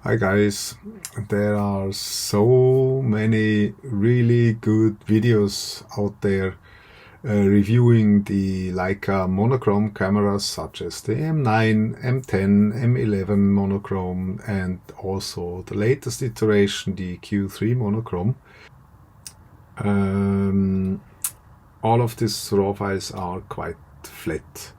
Hi guys, there are so many really good videos out there reviewing the Leica Monochrom cameras such as the M9, M10, M11 Monochrom and also the latest iteration, the Q3 Monochrom. All of these RAW files are quite flat.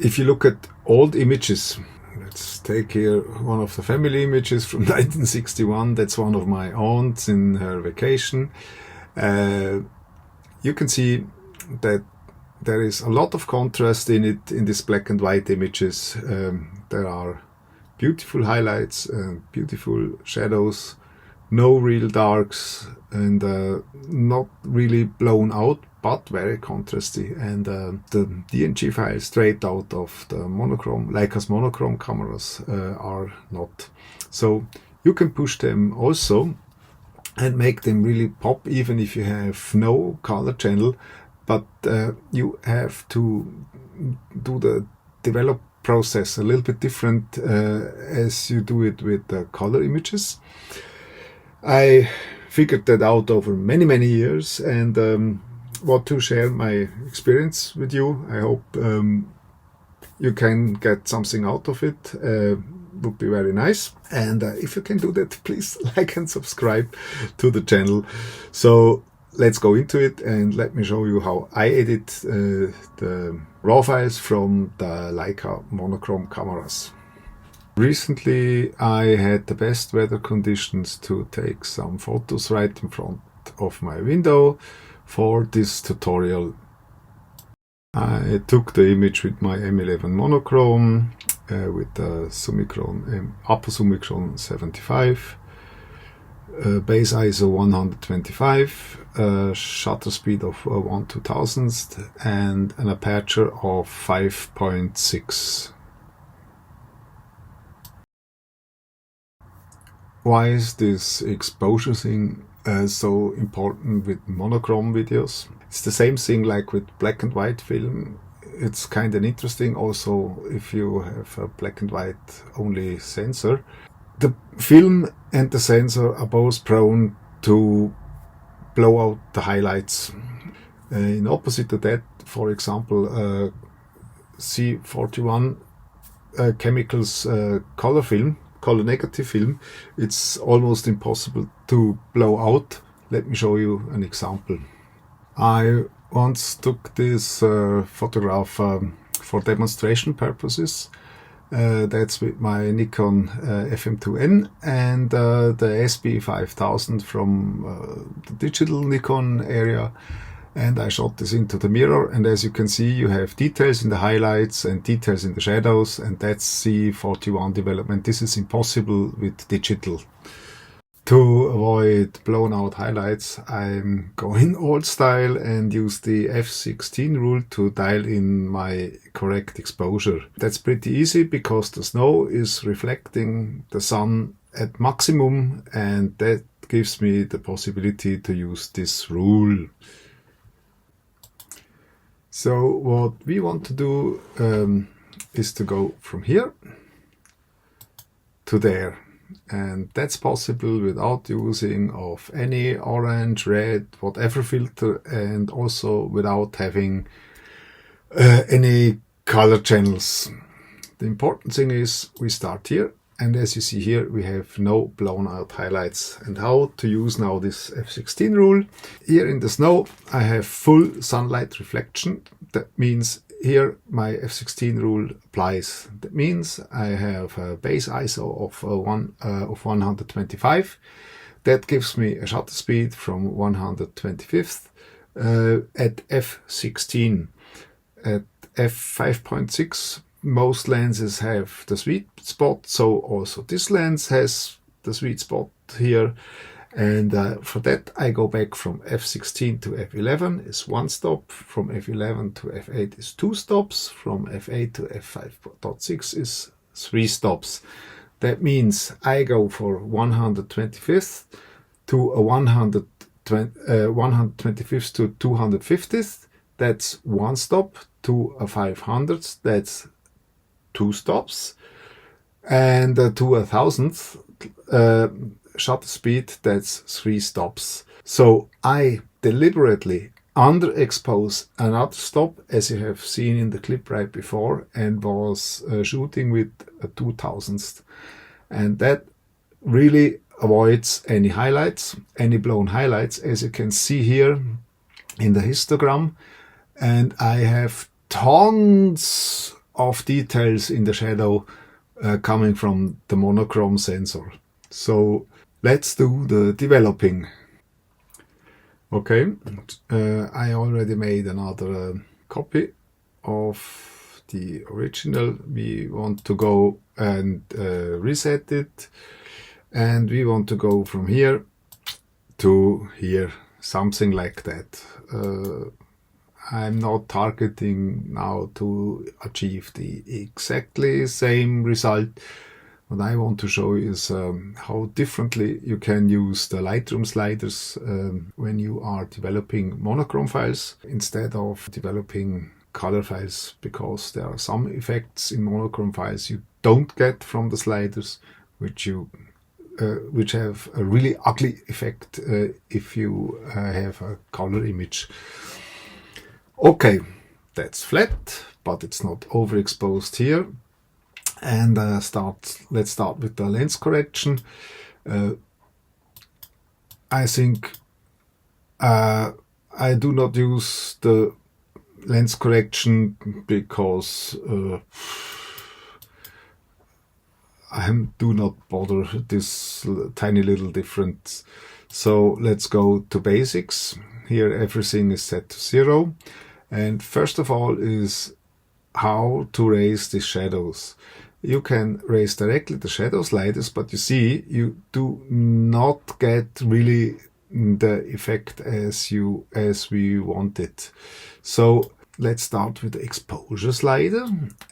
If you look at old images, let's take here one of the family images from 1961. That's one of my aunts in her vacation. You can see that there is a lot of contrast in it, in these black and white images. There are beautiful highlights and beautiful shadows, no real darks, and not really blown out, but very contrasty. And the DNG files straight out of the Monochrom, Leica's Monochrom cameras are not. So you can push them also and make them really pop, even if you have no color channel, but you have to do the develop process a little bit different as you do it with the color images. I figured that out over many years and want to share my experience with you. I hope you can get something out of it. Would be very nice. And if you can do that, please like and subscribe to the channel. So let's go into it and let me show you how I edit the RAW files from the Leica Monochrom cameras. Recently I had the best weather conditions to take some photos right in front of my window for this tutorial. I took the image with my M11 Monochrom with the Summicron, upper Summicron 75, base ISO 125, shutter speed of 1/2000th and an aperture of 5.6. Why is this exposure thing so important with monochrome videos? It's the same thing like with black and white film. It's kind of interesting also if you have a black and white only sensor. The film and the sensor are both prone to blow out the highlights. In opposite to that, for example, C41 chemicals color film, color negative film, it's almost impossible to blow out. Let me show you an example. I once took this photograph for demonstration purposes. That's with my Nikon FM2N and the SB5000 from the digital Nikon area. And I shot this into the mirror, and as you can see, you have details in the highlights and details in the shadows, and that's C41 development. This is impossible with digital. To avoid blown out highlights, I'm going old style and use the F16 rule to dial in my correct exposure. That's pretty easy because the snow is reflecting the sun at maximum, and that gives me the possibility to use this rule. So what we want to do is to go from here to there, and that's possible without using of any orange, red, whatever filter, and also without having any color channels. The important thing is we start here, and as you see here we have no blown out highlights. And how to use now this F16 rule. Here in the snow I have full sunlight reflection. That means here my F16 rule applies. That means I have a base ISO of 125. That gives me a shutter speed from 125th at F16. At f5.6 most lenses have the sweet spot, so also this lens has the sweet spot here. And for that I go back from f16 to f11 is 1 stop, from f11 to f8 is 2 stops, from f8 to f5.6 is 3 stops. That means I go for 125th to a 125th to 250th, that's 1 stop, to a 500th, that's 2 stops, and to a 1000th, shutter speed, that's 3 stops. So I deliberately underexpose another stop, as you have seen in the clip right before, and was shooting with a 2000th. And that really avoids any highlights, any blown highlights, as you can see here in the histogram. And I have tons of details in the shadow coming from the monochrome sensor. So let's do the developing. Okay, I already made another copy of the original. We want to go and reset it, and we want to go from here to here, something like that. I'm not targeting now to achieve the exactly same result. What I want to show is how differently you can use the Lightroom sliders when you are developing monochrome files instead of developing color files, because there are some effects in monochrome files you don't get from the sliders, which have a really ugly effect if you have a color image. Okay, that's flat, but it's not overexposed here. And let's start with the lens correction. I think I do not use the lens correction because I do not bother this tiny little difference. So let's go to basics. Here everything is set to 0. And first of all is how to raise the shadows. You can raise directly the shadow sliders, but you see you do not get really the effect as we want it. So let's start with the exposure slider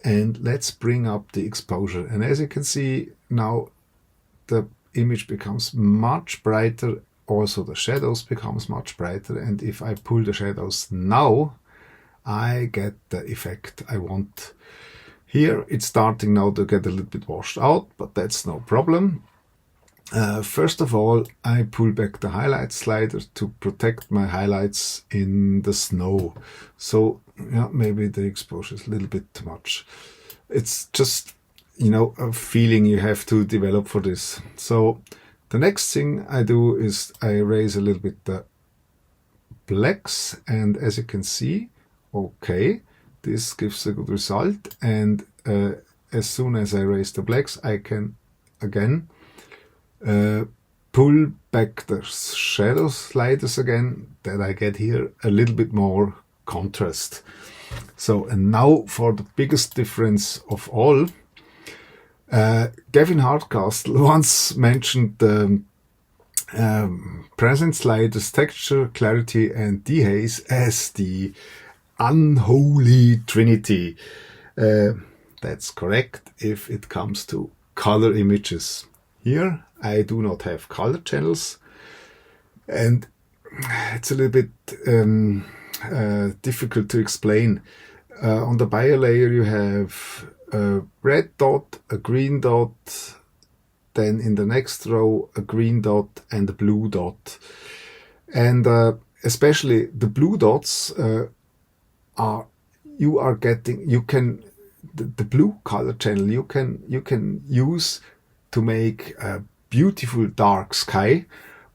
and let's bring up the exposure. And as you can see now, the image becomes much brighter. Also the shadows becomes much brighter. And if I pull the shadows now, I get the effect I want. Here it's starting now to get a little bit washed out, but that's no problem. First of all, I pull back the highlight slider to protect my highlights in the snow. So yeah, maybe the exposure is a little bit too much. It's just, you know, a feeling you have to develop for this. So the next thing I do is I raise a little bit the blacks, and as you can see, okay, this gives a good result. And as soon as I raise the blacks, I can again pull back the shadow sliders again, that I get here a little bit more contrast. So, and now for the biggest difference of all, Gavin Hardcastle once mentioned the present sliders texture, clarity and dehaze as the unholy trinity. That's correct if it comes to color images. Here I do not have color channels, and it's a little bit difficult to explain. On the bio layer you have a red dot, a green dot, then in the next row a green dot and a blue dot. And especially the blue dots the blue color channel you can use to make a beautiful dark sky,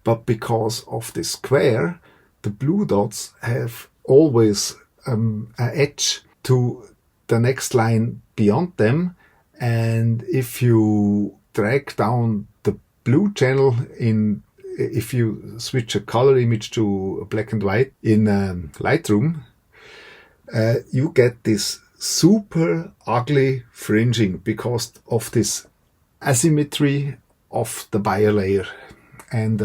but because of the square, the blue dots have always an edge to the next line beyond them, and if you drag down the blue channel if you switch a color image to black and white in Lightroom, you get this super ugly fringing because of this asymmetry of the bio layer, and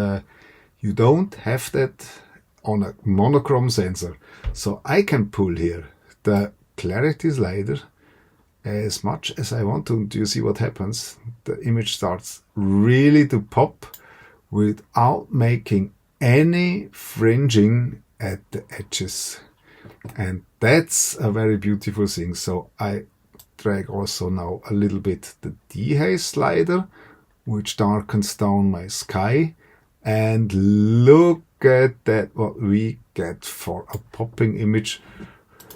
you don't have that on a monochrome sensor. So I can pull here the clarity slider as much as I want to. Do you see what happens? The image starts really to pop without making any fringing at the edges. And that's a very beautiful thing. So I drag also now a little bit the dehaze slider which darkens down my sky. And look at that, what we get for a popping image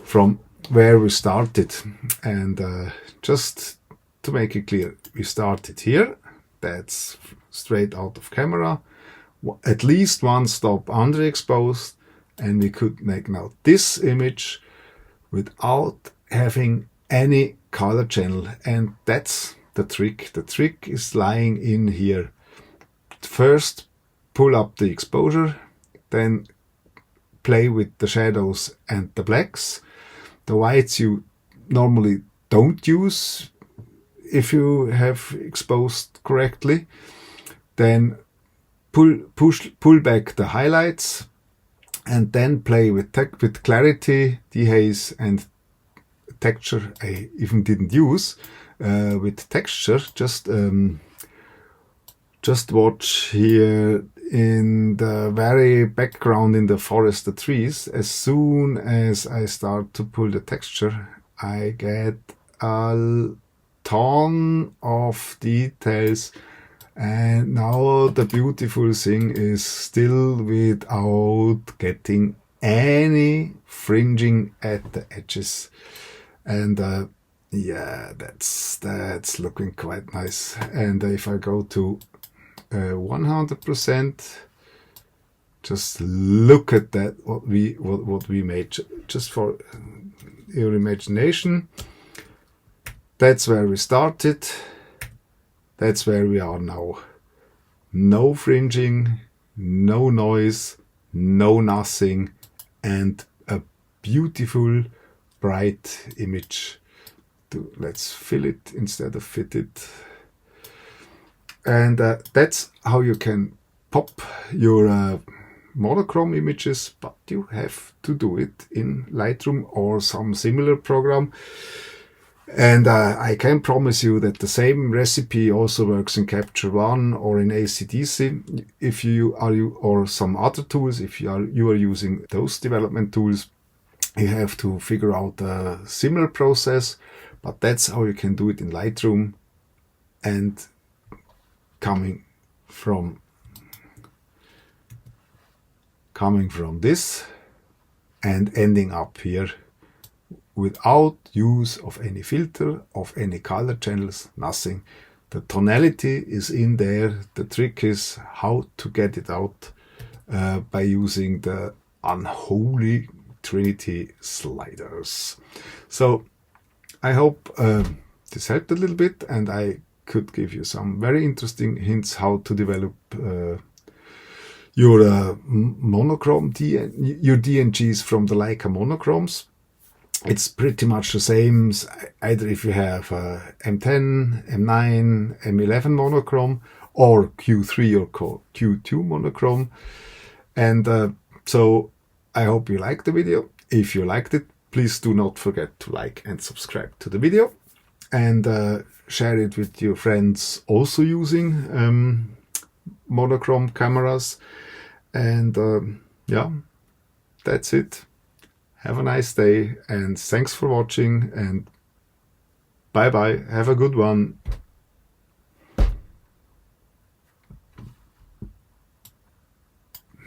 from where we started. And just to make it clear, we started here. That's straight out of camera, at least one stop underexposed, and we could make now this image without having any color channel. And that's the trick. The trick is lying in here. First, pull up the exposure, then play with the shadows and the blacks. The whites you normally don't use if you have exposed correctly. Then pull back the highlights, and then play with clarity, dehaze, and texture. I even didn't use with texture. Just watch here in the very background in the forest, the trees. As soon as I start to pull the texture, I get a ton of details. And now the beautiful thing is still without getting any fringing at the edges. And yeah, that's looking quite nice. And if I go to 100%, just look at that, what we made, just for your imagination. That's where we started. That's where we are now. No fringing, no noise, no nothing, and a beautiful bright image. Let's fill it instead of fit it. And that's how you can pop your monochrome images, but you have to do it in Lightroom or some similar program. And I can promise you that the same recipe also works in Capture One or in ACDC. If you are or some other tools, if you are using those development tools, you have to figure out a similar process. But that's how you can do it in Lightroom. And coming from this and ending up here without use of any filter, of any color channels, nothing. The tonality is in there. The trick is how to get it out by using the unholy Trinity sliders. So I hope this helped a little bit, and I could give you some very interesting hints how to develop your monochrome, your DNGs from the Leica Monochroms. It's pretty much the same, either if you have M10, M9, M11 monochrome, or Q3 or Q2 monochrome. And so I hope you liked the video. If you liked it, please do not forget to like and subscribe to the video, and share it with your friends also using monochrome cameras. And yeah, that's it. Have a nice day, and thanks for watching, and bye bye. Have a good one.